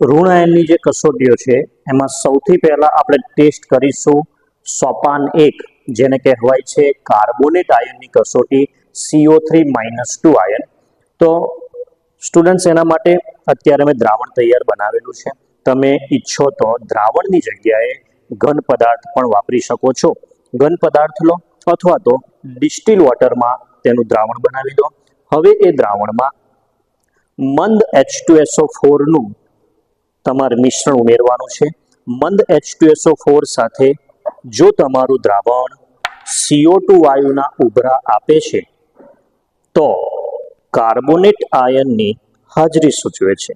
ઋણ આયનની જે કસોટીઓ છે એમાં સૌથી પહેલા આપણે ટેસ્ટ કરીશું સોપાન 1, જેને કહેવાય છે કાર્બોનેટ આયનની કસોટી CO3-2 આયન. તો સ્ટુડન્ટ્સ, એના માટે અત્યારે મેં દ્રાવણ તૈયાર બનાવેલું છે. તમે ઈચ્છો તો દ્રાવણની જગ્યાએ ઘન પદાર્થ પણ વાપરી શકો છો. ઘન પદાર્થ લો અથવા તો ડિસ્ટિલ વોટરમાં તેનું દ્રાવણ બનાવી દો. હવે એ દ્રાવણમાં મંદ H2SO4 નું તમારે મિશ્રણ ઉમેરવાનું છે. મંદ H2SO4 સાથે જો તમારું દ્રાવણ CO2 વાયુના ઉભરા આપે છે તો કાર્બોનેટ આયનની હાજરી સૂચવે છે.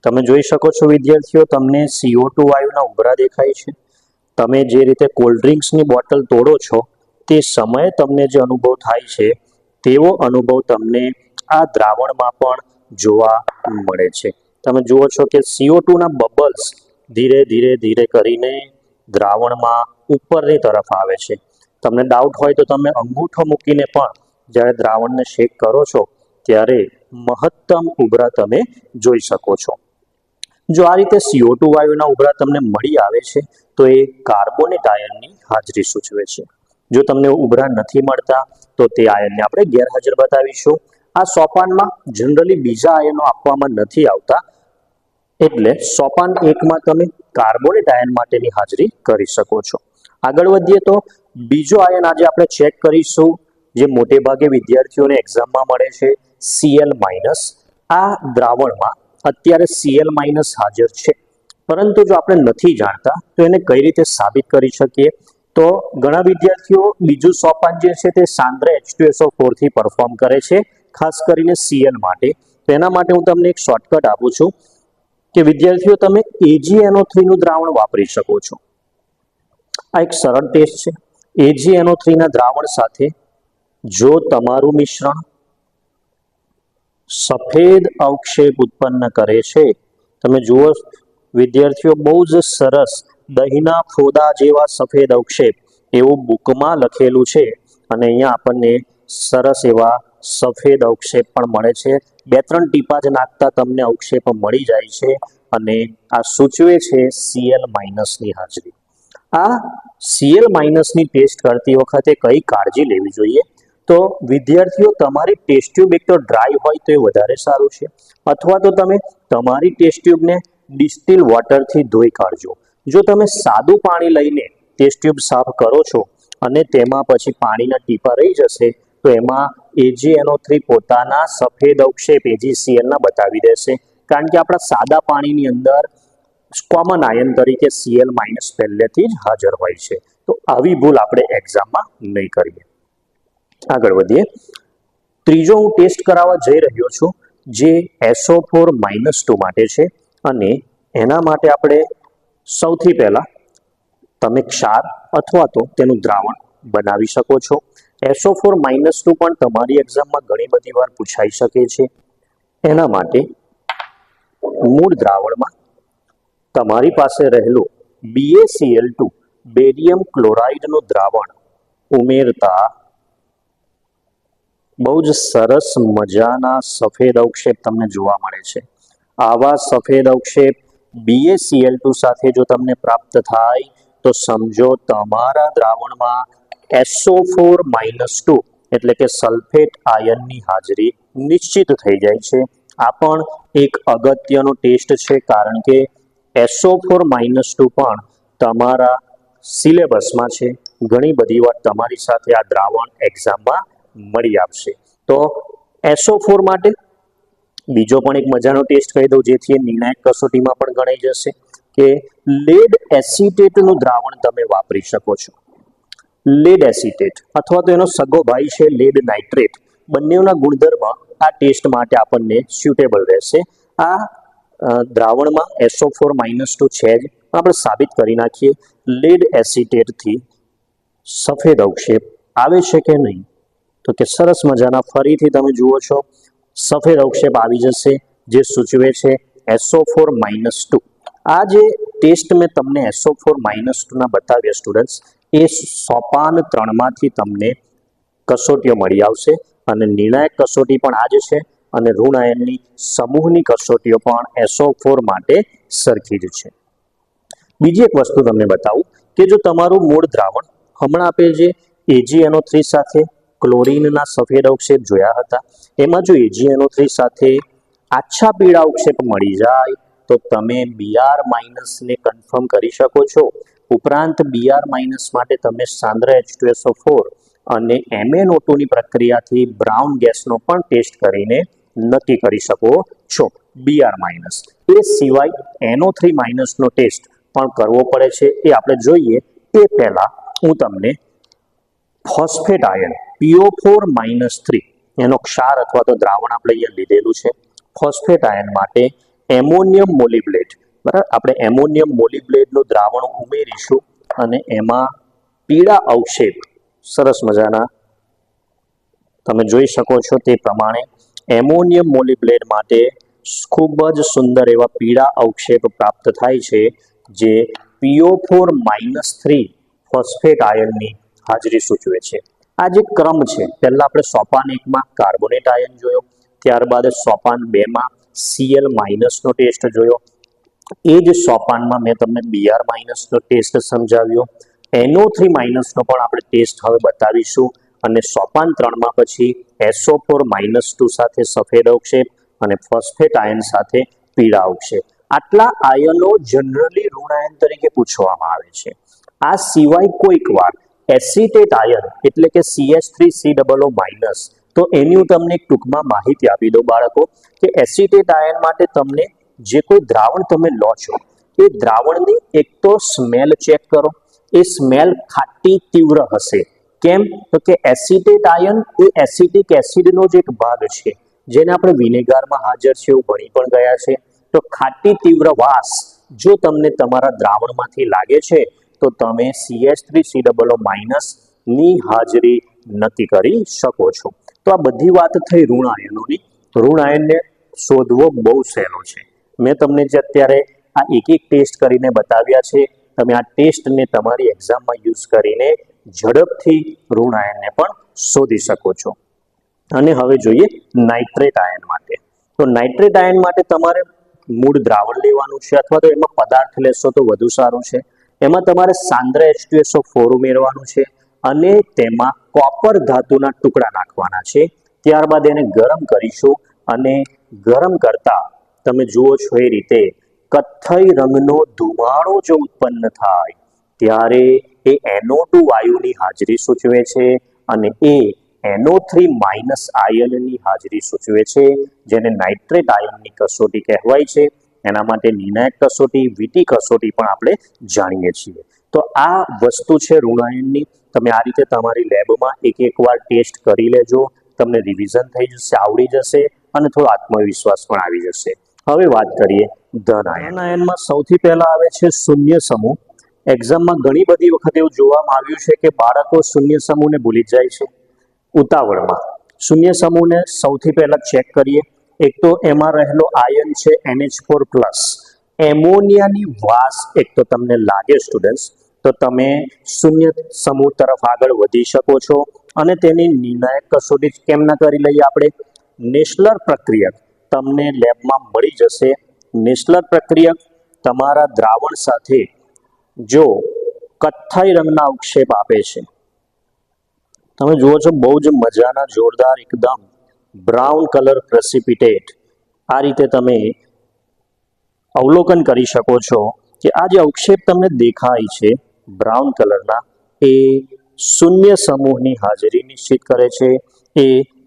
તમે જોઈ શકો છો વિદ્યાર્થીઓ, તમને CO2 વાયુના ઉભરા દેખાય છે. તમે જે રીતે કોલ્ડ ડ્રિંક્સની બોટલ તોડો છો તે સમયે તમને જે અનુભવ થાય છે તેવો અનુભવ તમને આ દ્રાવણમાં પણ જોવા મળે છે. તમે જુઓ છો કે CO2 ના બબલ્સ ધીરે ધીરે ધીરે કરીને દ્રાવણમાં ઉપરની તરફ આવે છે. તમને ડાઉટ હોય તો તમે અંગૂઠો મૂકીને પણ જ્યારે દ્રાવણને શેક કરો છો ત્યારે મહત્તમ ઉભરા તમે જોઈ શકો છો. જો આ રીતે CO2 વાયુના ઉભરા તમને મળી આવે છે તો એ કાર્બોનેટ આયનની હાજરી સૂચવે છે. જો તમને ઉભરા નથી મળતા તો તે આયનને આપણે ગેરહાજર બતાવીશું. આ સોપાનમાં જનરલી બીજા આયનો આપવામાં નથી આવતા, એટલે સોપાન 1માં તમે કાર્બોનેટ આયન માટેની હાજરી કરી શકો છો. આગળ વધીએ તો બીજો આયન આજે આપણે ચેક કરીશું, જે મોટે ભાગે વિદ્યાર્થીઓને એક્ઝામમાં મળે છે, Cl-. આ દ્રાવણમાં અત્યારે Cl- હાજર છે, પરંતુ જો આપણે નથી જાણતા તો એને કઈ રીતે સાબિત કરી શકીએ? તો ઘણા વિદ્યાર્થીઓ બીજું સોપાન જે છે તે સાંદ્ર H2SO4 થી પરફોર્મ કરે છે, ખાસ કરીને Cl માટે. તેના માટે હું તમને એક શોર્ટકટ આપું છું કે વિદ્યાર્થીઓ તમે AgNO3 નું દ્રાવણ વાપરી શકો છો. આ એક સરળ ટેસ્ટ છે. AgNO3 ના દ્રાવણ સાથે જો તમારું મિશ્રણ સફેદ અવક્ષેપ ઉત્પન્ન કરે છે, તમે જુઓ વિદ્યાર્થીઓ, બહુ જ સરસ દહીંના ફોદા જેવા સફેદ અવક્ષેપ એવું બુકમાં લખેલું છે અને અહીંયા આપણને સરસ એવા સફેદ અવક્ષેપ પણ મળે છે. 2-3 ટીપા જ નાખતા તમને અવક્ષેપ મળી જાય છે અને આ સૂચવે છે Cl- ની હાજરી. આ Cl- ની ટેસ્ટ કરતી વખતે કઈ કાળજી લેવી જોઈએ? તો વિદ્યાર્થીઓ, તમારી ટેસ્ટ ટ્યુબ એક તો ડ્રાય હોય તો એ વધારે સારું છે, અથવા તો તમે તમારી ટેસ્ટ ટ્યુબને ડિસ્ટિલ વોટરથી ધોઈ કાઢજો. જો તમે સાદું પાણી લઈને ટેસ્ટ ટ્યુબ સાફ કરો છો અને તેમાં પછી પાણીના ટીપા રહી જશે તો એમાં AgNO3 પોતાના સફેદ અવક્ષેપ AgCl ના બતાવી દેશે, કારણ કે આપણા સાદા પાણીની અંદર કોમન આયન તરીકે Cl- પહેલેથી જ હાજર હોય છે. તો આવી ભૂલ આપણે એક્ઝામમાં નહીં કરીએ. આગળ વધીએ. ત્રીજો હું ટેસ્ટ કરાવવા જઈ રહ્યો છું, જે SO4-2 માટે છે અને એના માટે આપણે સૌથી પહેલા તમે ક્ષાર અથવા તો તેનું દ્રાવણ બનાવી શકો છો. SO4-2 પણ તમારી એક્ઝામમાં ઘણી બધી વાર પૂછાઈ શકે છે. એના માટે મૂળ દ્રાવણમાં તમારી પાસે રહેલું BaCl2 બેરિયમ ક્લોરાઇડનું દ્રાવણ ઉમેરતા બહુ જ સરસ મજાના સફેદ અવક્ષેપ તમને જોવા મળે છે. આવા સફેદ અવક્ષેપ BaCl2 સાથે જો તમને પ્રાપ્ત થાય તો સમજો તમારા દ્રાવણમાં SO4-2 એટલે કે સલ્ફેટ આયનની હાજરી નિશ્ચિત થઈ જાય છે. આ પણ એક અગત્યનો ટેસ્ટ છે, કારણ કે SO4-2 પણ તમારા સિલેબસમાં છે. ઘણી બધી વાર તમારી સાથે આ દ્રાવણ એક્ઝામમાં મળી આપશે. તો SO4 માટે બીજો પણ એક મજાનો ટેસ્ટ કહી દઉં, જેથી નિર્ણાયક કસોટીમાં પણ ગણાઈ જશે કે લેડ એસિટેટનું દ્રાવણ તમે વાપરી શકો છો. લેડ એસિટેટ અથવા તો એનો સગો ભાઈ છે લેડ નાઇટ્રેટ, બંનેના ગુણધર્મ આ ટેસ્ટ માટે આપણને સ્યુટેબલ રહેશે. આ દ્રાવણમાં SO4-2 છે જ, આપણે સાબિત કરી નાખીએ. લેડ એસિટેટથી સફેદ અવક્ષેપ આવે છે કે નહીં? તો કે સરસ મજાના ફરીથી તમે જુઓ છો સફેદ અવક્ષેપ આવી જશે, જે સૂચવે છે SO4-2. આ જે ટેસ્ટ મેં તમને SO4-2 ના બતાવ્યા સ્ટુડન્ટ્સ, એ સોપાન 3માંથી તમને કસોટીઓ મળી આવશે અને નિર્ણાયક કસોટી પણ આ જ છે અને ઋણ આયનની સમૂહની કસોટીઓ પણ SO4 માટે સરખી જ છે. બીજી એક વસ્તુ તમને બતાવું કે જો તમારું મૂળ દ્રાવણ હમણાં આપણે જે AgNO3 સાથે ક્લોરીનના સફેદ અવક્ષેપ જોયા હતા, એમાં જો AgNO3 સાથે આછા પીળા અવક્ષેપ મળી જાય તો તમે Br- ને કન્ફર્મ કરી શકો છો. ઉપરાંત Br- માટે તમે સાંદ્ર H2SO4 અને MnO2 ની પ્રક્રિયાથી બ્રાઉન ગેસનો પણ ટેસ્ટ કરીને નક્કી કરી શકો છો Br-. એ સિવાય NO3- નો ટેસ્ટ પણ કરવો પડે છે. એ આપણે જોઈએ એ પહેલા હું તમને ફોસ્ફેટ આયન PO4-3 એનો ક્ષાર અથવા તો દ્રાવણ આપણે અહીંયા લીધેલું છે. ફોસ્ફેટ આયન માટે એમોનિયમ મોલિબ્લેટ, બરાબર, આપણે એમોનિયમ મોલિબ્લેટનું દ્રાવણ ઉમેરીશું અને એમાં પીળા અવક્ષેપ સરસ મજાના તમે જોઈ શકો છો તે પ્રમાણે એમોનિયમ મોલિબ્લેટ માટે ખૂબ જ સુંદર એવા પીળા અવક્ષેપ પ્રાપ્ત થાય છે, જે PO4-3 ફોસ્ફેટ આયનની હાજરી સૂચવે છે. આ જે ક્રમ છે, પહેલા આપણે સોપાન 1માં કાર્બોનેટ આયન જોયો, ત્યારબાદ સોપાન 2માં Cl- નો ટેસ્ટ જોયો. એ જ સોપાનમાં મેં તમને Br- નો ટેસ્ટ સમજાવ્યો. NO3- નો પણ આપણે ટેસ્ટ હવે બતાવીશું અને સોપાન 3માં પછી SO4-2 સાથે સફેદ અવક્ષેપ અને ફોસ્ફેટ આયન સાથે પીળા અવક્ષેપ. આટલા આયનો જનરલી ઋણ આયન તરીકે પૂછવામાં આવે છે. આ સિવાય કોઈક વાર એસિટેટ આયન એટલે કે CH3COO- તો એની હું તમને ટૂંકમાં માહિતી આપી દઉં બાળકો કે એસિટેટ આયન માટે તમને જે કોઈ દ્રાવણ તમે લો છો એ દ્રાવણની એક તો સ્મેલ ચેક કરો. એ સ્મેલ ખાટી તીવ્ર હશે. કેમ? તો કે એસિટેટ આયન એ એસિટિક એસિડનો જ એક ભાગ છે, જેને આપણે વિનેગારમાં હાજર છે એવું ભણી પણ ગયા છે. તો ખાટી તીવ્ર વાસ જો તમને તમારા દ્રાવણમાંથી લાગે છે તો તમે CH3COO- ની હાજરી નક્કી કરી શકો છો. તો આ બધી વાત થઈ ઋણ આયનોની. ઋણ આયનને શોધવો બહુ સહેલો છે. મેં તમને જે અત્યારે આ એક એક ટેસ્ટ કરીને બતાવ્યા છે, તમે આ ટેસ્ટને તમારી એક્ઝામમાં યુઝ કરીને ઝડપથી ઋણ આયનને પણ શોધી શકો છો. અને હવે જોઈએ નાઇટ્રેટ આયન માટે. તો નાઇટ્રેટ આયન માટે તમારે મૂળ દ્રાવણ લેવાનું છે અથવા તો એમાં પદાર્થ લેશો તો વધુ સારું છે. એમાં તમારે સાંદ્ર H2SO4 ઉમેરવાનું છે અને તેમાં કોપર ધાતુના ટુકડા નાખવાના છે. ત્યારબાદ એને ગરમ કરીશું અને ગરમ કરતા તમે જુઓ છો એ રીતે કથ્થઈ રંગનો ધુમાડો જો ઉત્પન્ન થાય ત્યારે એ NO2 વાયુની હાજરી સૂચવે છે અને એ NO3- આયનની હાજરી સૂચવે છે, જેને નાઇટ્રેટ આયનની કસોટી કહેવાય છે. એના માટે નિર્ણાયક કસોટી, વીટી કસોટી પણ આપણે જાણીએ છીએ. તો આ વસ્તુ છે ઋણ આયનની. તમે આ રીતે તમારી લેબમાં એક વાર ટેસ્ટ કરી લેજો. તમને રિવિઝન થઈ જશે, આવડી જશે અને થોડો આત્મવિશ્વાસ પણ આવી જશે. હવે વાત કરીએ ધન આયન. ધન આયનમાં સૌથી પહેલા આવે છે શૂન્ય સમૂહ. એક્ઝામમાં ઘણી બધી વખત એવું જોવામાં આવ્યું છે કે બાળકો શૂન્ય સમૂહને ભૂલી જાય છે ઉતાવળમાં. શૂન્ય સમૂહને સૌથી પહેલા ચેક કરીએ. એક તો એમાં રહેલો આયન છે NH4+. એમોનિયાની વાસ એક તો તમને લાગે સ્ટુડન્ટ્સ તો તમે શૂન્ય સમૂહ તરફ આગળ વધી શકો છો અને તેની નિર્ણાયક કસોટી કેમ ના કરી લઈએ આપણે. નેસ્લર પ્રક્રિયક તમને લેબમાં મળી જશે. નેસ્લર પ્રક્રિયક તમારા દ્રાવણ સાથે જો કથ્થઈ રંગના અવક્ષેપ આપે છે, તમે જુઓ છો બહુ જ મજાના જોરદાર એકદમ બ્રાઉન કલર પ્રેસિપિટેટ, આ રીતે તમે અવલોકન કરી શકો છો કે આ જે અવક્ષેપ તમને દેખાય છે બ્રાઉન કલરના, એ શૂન્ય સમૂહની હાજરી નિશ્ચિત કરે છે. એ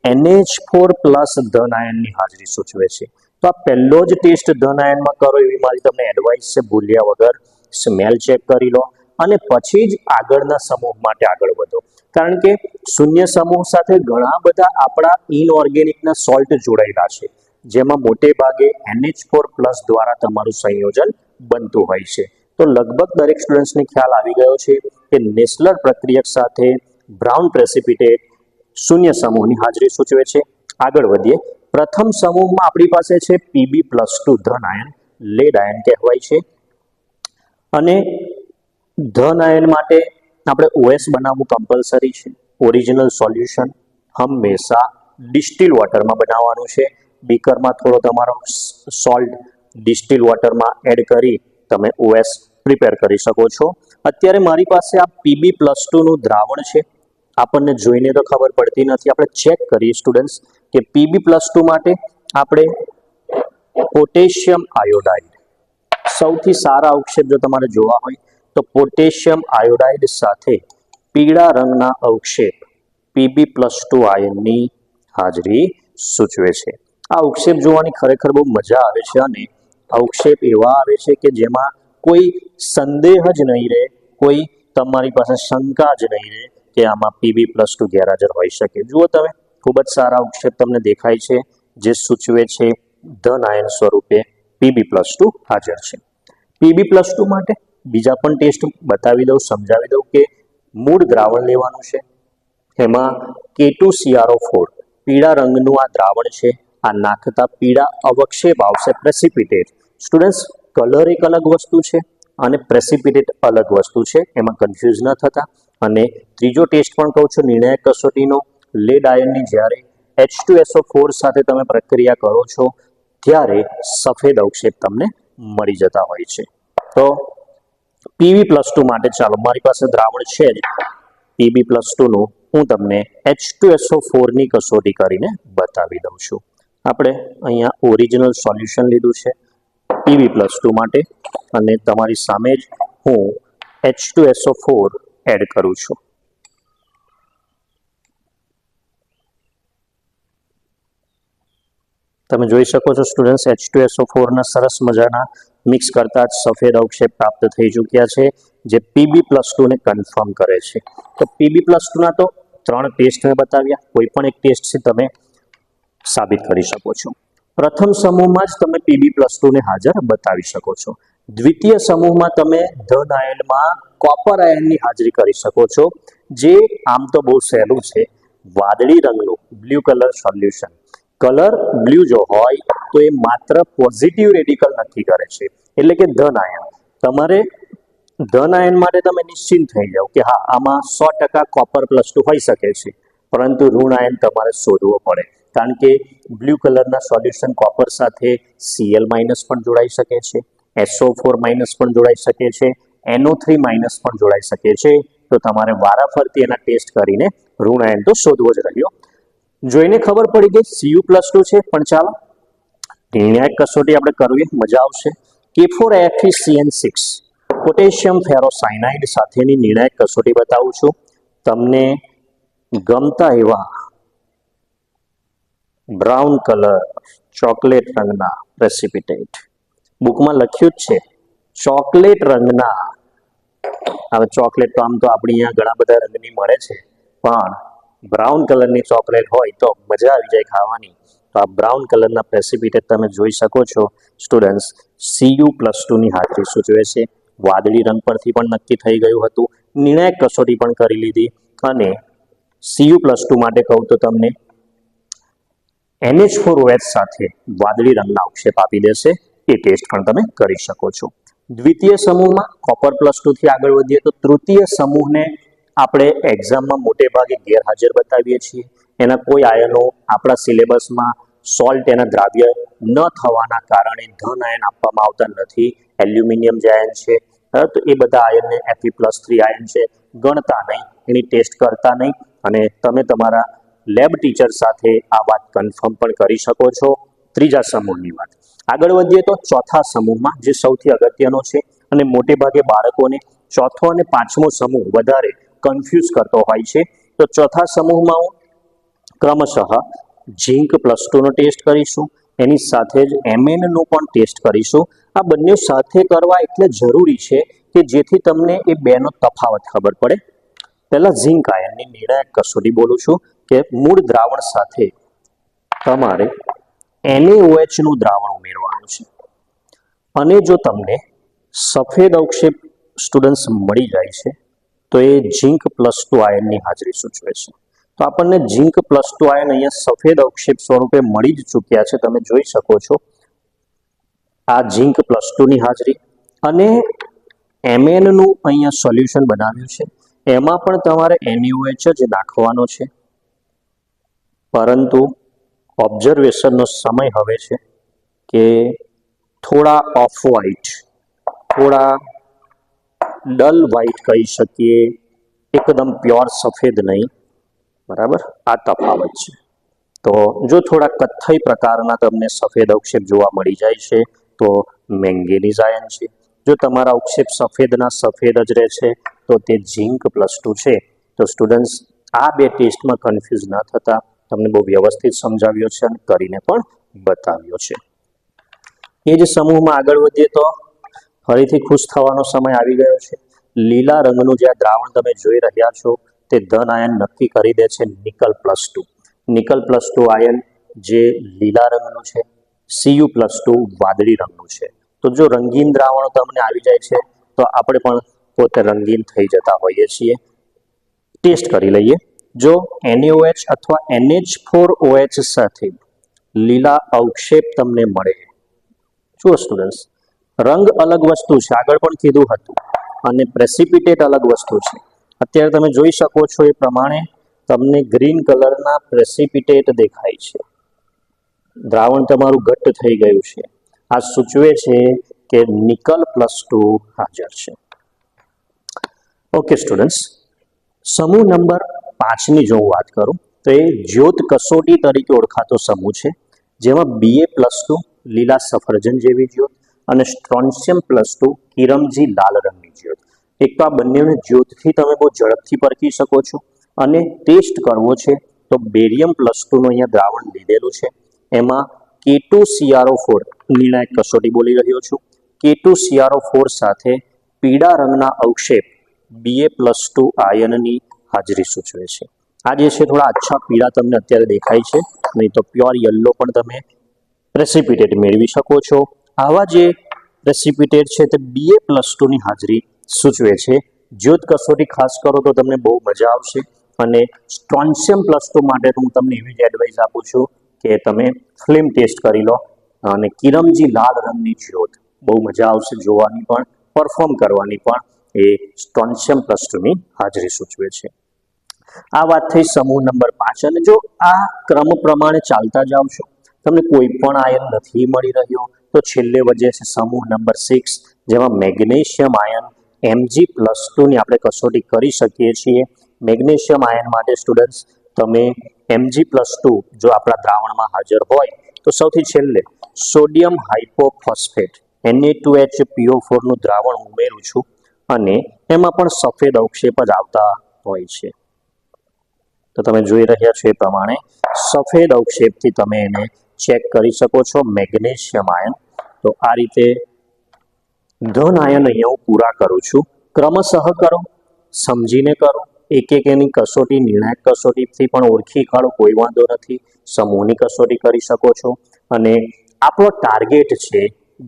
NH4+ ધન આયનની હાજરી સૂચવે છે. તો આ પહેલો જ ટેસ્ટ ધન આયનમાં કરો એવી મારી તમને એડવાઇસ છે. ભૂલ્યા વગર સ્મેલ ચેક કરી લો અને પછી જ આગળના સમૂહ માટે આગળ વધો. કારણ કે શૂન્ય સમૂહ સાથે ઘણા બધા આપણા ઇનઓર્ગેનિકના સોલ્ટ જોડાયેલા છે, જેમાં મોટે ભાગે NH4+ દ્વારા તમારું સંયોજન બનતું હોય છે. તો લગભગ દરેક સ્ટુડન્ટ્સને ખ્યાલ આવી ગયો છે કે નેસ્લર પ્રક્રિયક સાથે બ્રાઉન પ્રેસિપિટેટ શૂન્ય સમૂહની હાજરી સૂચવે છે. આગળ વધીએ. પ્રથમ સમૂહમાં આપણી પાસે છે Pb+2 ધન આયન, લેડ આયન કહેવાય છે. અને ધન આયન માટે આપણે OS બનાવવું કમ્પલસરી છે. ઓરિજિનલ સોલ્યુશન હંમેશા ડિસ્ટિલ વોટરમાં બનાવવાનું છે. બીકરમાં થોડો તમારો સોલ્ટ ડિસ્ટિલ વોટરમાં એડ કરી તમે ઓએસ પ્રિપેર કરી શકો છો. અત્યારે મારી પાસે આ Pb+2નું દ્રાવણ છે. આપણને જોઈને તો ખબર પડતી નથી, આપણે ચેક કરીએ સ્ટુડન્ટ્સ કે Pb+2 માટે આપણે પોટેશિયમ આયોડાઇડ સૌથી સારા અવક્ષેપ જો તમારે જોવા હોય તો પોટેશિયમ આયોડાઇડ સાથે પીળા રંગના અવક્ષેપ Pb+2 આયનની હાજરી સૂચવે છે. આ અવક્ષેપ જોવાની ખરેખર બહુ મજા આવે છે અને અવક્ષેપ એવા આવે છે કે જેમાં કોઈ સંદેહ જ નહીં રહે, કોઈ તમારી પાસે શંકા જ નહીં રહે કે આમાં Pb+2 ગેરહાજર હોઈ શકે. જુઓ તમે, ખૂબ જ સારા અવક્ષેપ તમને દેખાય છે જે સૂચવે છે ધન આયન સ્વરૂપે Pb+2 હાજર છે. Pb+2 માટે બીજા પણ ટેસ્ટ બતાવી દઉં, સમજાવી દઉં કે મૂળ દ્રાવણ લેવાનું છે. એમાં K2CrO4 પીળા રંગનું આ દ્રાવણ છે. આ નાખતા પીળા અવક્ષેપ આવશે પ્રેસિપિટેટ. સ્ટુડન્ટ્સ, કલર એક અલગ વસ્તુ છે અને પ્રેસિપિટેટ અલગ વસ્તુ છે, એમાં કન્ફ્યુઝ ન થતા. અને ત્રીજો ટેસ્ટ પણ કહું છું નિર્ણાયક કસોટીનો, લેડ આયનની જ્યારે H2SO4 સાથે તમે પ્રક્રિયા કરો છો ત્યારે સફેદ અવક્ષેપ તમને મળી જતા હોય છે. તો Pb+2 માટે ચાલો, મારી પાસે દ્રાવણ છે જ Pb+2નું, હું તમને H2SO4 ની કસોટી કરીને બતાવી દઉં છું. આપણે અહીંયા ઓરિજિનલ સોલ્યુશન લીધું છે Pb+2 માટે અને તમારી સામે જ હું H2SO4 એડ કરું છું. તમે જોઈ શકો છો સ્ટુડન્ટ્સ, H2SO4ના સરસ મજાના મિક્સ કરતા જ સફેદ અવક્ષેપ પ્રાપ્ત થઈ ચૂક્યા છે જે Pb+2ને કન્ફર્મ કરે છે. તો Pb+2ના તો 3 ટેસ્ટ મેં બતાવ્યા, કોઈ પણ એક ટેસ્ટથી તમે સાબિત કરી શકો છો. પ્રથમ સમૂહમાં જ તમે Pb+2ને હાજર બતાવી શકો છો. દ્વિતીય સમૂહમાં તમે ધન આયનમાં કોપર આયનની હાજરી કરી શકો છો, જે આમ તો બહુ સહેલું છે. વાદળી રંગનું blue colour solution, colour blue જો હોય તો એ માત્ર પોઝિટિવ રેડિકલ નક્કી કરે છે, એટલે કે ધન આયન. તમારે ધન આયન માટે તમે નિશ્ચિંત થઈ જાઓ કે હા, આમાં 100% Copper+2 હોઈ શકે છે, પરંતુ ઋણ આયન તમારે શોધવો પડે, કારણ કે બ્લુ કલરના સોલ્યુશન કોપર સાથે Cl- પણ જોડાઈ શકે છે, SO4- પણ જોડાઈ શકે છે, NO3- પણ જોડાઈ શકે છે. તો તમારે વારાફરતી એના ટેસ્ટ કરીને ઋણ આયન તો શોધવો જ રહ્યો. જોઈને ખબર પડી ગઈ Cu+2 છે, પણ ચાલો નિર્ણાયક કસોટી આપણે કરવી, મજા આવશે. K4FeCN6 પોટેશિયમ ફેરોસાયનાઇડ સાથેની નિર્ણાયક કસોટી બતાવું છું. તમને ગમતા એવા બ્રાઉન કલર ચોકલેટ રંગના પ્રેસિપિટેટ, બુકમાં લખ્યું જ છે ચોકલેટ રંગના. હવે ચોકલેટ તો આમ તો આપણી અહીંયા ઘણા બધા રંગની મળે છે, પણ બ્રાઉન કલરની ચોકલેટ હોય તો મજા આવી જાય ખાવાની. તો આ બ્રાઉન કલરના પ્રેસિપિટેટ તમે જોઈ શકો છો સ્ટુડન્ટ્સ, Cu+2ની હાજરી સૂચવે છે. વાદળી રંગ પરથી પણ નક્કી થઈ ગયું હતું, નિર્ણાયક કસોટી પણ કરી લીધી, અને Cu+2 માટે કહું તો તમને NH4OH સાથે વાદળી રંગના અવક્ષેપ આપી દેશે. એ ટેસ્ટ પણ તમે કરી શકો છો. દ્વિતીય સમૂહમાં Copper+2 થી આગળ વધીએ તો તૃતીય સમૂહને આપણે એક્ઝામમાં મોટે ભાગે ગેરહાજર બતાવીએ છીએ. એના કોઈ આયનો આપણા સિલેબસમાં સોલ્ટ એના દ્રાવ્ય ન થવાના કારણે ધન આયન આપવામાં આવતા નથી. એલ્યુમિનિયમ જે આયન છે, તો એ બધા આયનને Fe+3 આયન છે, ગણતા નહીં, એની ટેસ્ટ કરતા નહીં. અને તમે તમારા લેબ ટીચર સાથે આ વાત કન્ફર્મ પણ કરી શકો છો. ત્રીજા સમૂહની વાત આગળ વધીએ તો ચોથા સમૂહમાં, જે સૌથી અગત્યનો છે અને મોટે ભાગે બાળકોને ચોથો અને પાંચમો સમૂહ વધારે કન્ફ્યુઝ કરતો હોય છે. તો ચોથા સમૂહમાં હું ક્રમશઃ Zinc+2નો ટેસ્ટ કરીશું, એની સાથે જ Mnનો પણ ટેસ્ટ કરીશું. આ બંને સાથે કરવા એટલે જરૂરી છે કે જેથી તમને એ બેનો તફાવત ખબર પડે. પહેલા ઝિંક આયનની નિર્ણાયક કસોટી બોલું છું કે મૂળ દ્રાવણ સાથે તમારે NaOHનું દ્રાવણ ઉમેરવાનું છે, અને જો તમને સફેદ અવક્ષેપ સ્ટુડન્ટ્સ મળી જાય છે તો એ Zinc+2 આયનની હાજરી સૂચવે છે. તો આપણને Zinc+2 આયન અહીંયા સફેદ અવક્ષેપ સ્વરૂપે મળી જ ચૂક્યા છે. તમે જોઈ શકો છો આ Zinc+2ની હાજરી, અને Mnનું અહીંયા સોલ્યુશન બનાવ્યું છે. એમાં પણ તમારે NaOH જ નાખવાનો છે, પરંતુ ઓબ્ઝર્વેશનનો સમય હવે છે કે થોડા ઓફ વ્હાઇટ, થોડા ડલ વ્હાઇટ કહી શકીએ, એકદમ પ્યોર સફેદ નહીં, બરાબર, આ તફાવત છે. તો જો થોડા કથ્થઈ પ્રકારના તમને સફેદ અવક્ષેપ જોવા મળી જાય છે તો મેંગેનીઝ આયન છે. જો તમારા અવક્ષેપ સફેદના સફેદ જ રહે છે તો તે ઝિંક +2 છે. તો સ્ટુડન્ટ્સ, આ બે ટેસ્ટમાં કન્ફ્યુઝ ન થતા તમને બહુ વ્યવસ્થિત સમજાવ્યો છે અને કરીને પણ બતાવ્યો છે. એ જ સમૂહમાં આગળ વધીએ તો ફરીથી ખુશ થવાનો સમય આવી ગયો છે. લીલા રંગનું જે આ દ્રાવણ તમે જોઈ રહ્યા છો તે ધન આયન નક્કી કરી દે છે નિકલ +2. નિકલ +2 આયન જે લીલા રંગનું છે, Cu+2 વાદળી રંગનું છે. તો જો રંગીન દ્રાવણો તમને આવી જાય છે તો આપણે પણ પોતે રંગીન થઈ જતા હોઈએ છીએ. ટેસ્ટ કરી લઈએ. જો NaOH અથવા NH4OH સાથે લીલા અવક્ષેપ તમને મળે, જુઓ સ્ટુડન્ટ્સ, રંગ અલગ વસ્તુ છે, આગળ પણ કીધું હતું, અને પ્રેસિપિટેટ અલગ વસ્તુ છે. અત્યારે તમે જોઈ શકો છો એ પ્રમાણે તમને ગ્રીન કલરના પ્રેસિપિટેટ દેખાય છે. દ્રાવણ તમારું ઘટ્ટ થઈ ગયું છે. આ સૂચવે છે કે નિકલ +2 હાજર છે. ઓકે સ્ટુડન્ટ્સ, સમૂહ નંબર 5ની જો હું વાત કરું તો એ જ્યોત કસોટી તરીકે ઓળખાતો સમૂહ છે, જેમાં Ba+2 લીલા સફરજન જેવી જ્યોત અને સ્ટ્રોન્શિયમ +2 કિરમજી લાલ રંગની જ્યોત. એક તો આ બંનેને જ્યોતથી તમે બહુ ઝડપથી પરખી શકો છો, અને ટેસ્ટ કરવો છે તો બેરિયમ +2નું અહીંયા દ્રાવણ લીધેલું છે. એમાં K2CrO4 નિર્ણાયક કસોટી બોલી રહ્યો છું. K2CrO4 સાથે પીળા રંગના અવક્ષેપ Ba+2 આયનની હાજરી સૂચવે છે. આ જે છે થોડા આછા પીળા તમને અત્યારે દેખાય છે, નહીં તો પ્યોર યલો પણ તમે પ્રેસિપિટેટ મેળવી શકો છો. આવા જે પ્રેસિપિટેટ છે તે Ba+2ની હાજરી સૂચવે છે. જ્યોત કસોટી ખાસ કરો તો તમને બહુ મજા આવશે. અને સ્ટ્રોન્શિયમ +2 માટે હું તમને એવી જ એડવાઇસ આપું છું કે તમે ફિલ્મ ટેસ્ટ કરી લો, અને કિરમજી લાલ રંગની જ્યોત બહુ મજા આવશે જોવાની પણ, પરફોર્મ કરવાની પણ. એ સ્ટ્રોન્શિયમ +2ની હાજરી સૂચવે છે. આ વાત થઈ સમૂહ નંબર 5. અને જો આ ક્રમ પ્રમાણે ચાલતા જાવ છો, તમને કોઈ પણ આયન નથી મળી રહ્યો, તો છેલ્લે વધે છે સમૂહ નંબર 6, જેમાં મેગ્નેશિયમ આયન Mg+2ની આપણે કસોટી કરી શકીએ છીએ. મેગ્નેશિયમ આયન માટે સ્ટુડન્ટ્સ તમે Mg+2 જો આપણા દ્રાવણમાં હાજર હોય તો સૌથી છેલ્લે સોડિયમ હાઇપોફોસ્ફેટ Na2HPO4નું દ્રાવણ ઉમેરું છું, અને એમાં પણ સફેદ અવક્ષેપ જ આવતા હોય છે. તો તમે જોઈ રહ્યા છો એ પ્રમાણે સફેદ અવક્ષેપથી તમે એને ચેક કરી શકો છો મેગ્નેશિયમ આયન. તો આ રીતે ધન આયન અહીંયા હું પૂરા કરું છું. ક્રમશઃ કરો, સમજીને કરો, એક એક એની કસોટી નિર્ણાયક કસોટીથી પણ ઓળખી કાઢો, કોઈ વાંધો નથી. સમૂહની કસોટી કરી શકો છો. અને આપણો ટાર્ગેટ છે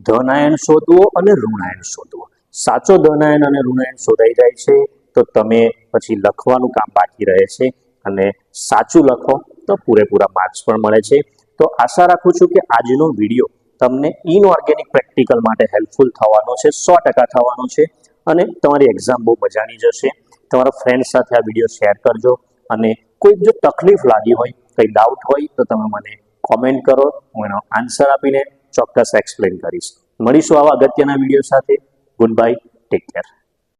ધન આયન શોધવો અને ઋણ આયન શોધવો. સાચો ધન આયન અને ઋણ આયન શોધાઈ જાય છે તો તમે પછી લખવાનું કામ બાકી રહે છે, અને સાચું લખો તો પૂરેપૂરા માર્ક્સ પણ મળે છે. તો આશા રાખું છું કે આજનો વિડીયો તમને ઇનઓર્ગેનિક પ્રેક્ટિકલ માટે હેલ્પફુલ થવાનો છે, 100% થવાનો છે, અને તમારી એક્ઝામ બહુ મજાની જશે. તમારા ફ્રેન્ડ સાથે આ વિડીયો શેર કરજો, અને કોઈ જો તકલીફ લાગી હોય, કંઈ ડાઉટ હોય તો તમે મને કોમેન્ટ કરો, હું એનો આન્સર આપીને ચોક્કસ એક્સપ્લેન કરીશ. મળીશું આવા અગત્યના વિડીયો સાથે. Good bye, take care.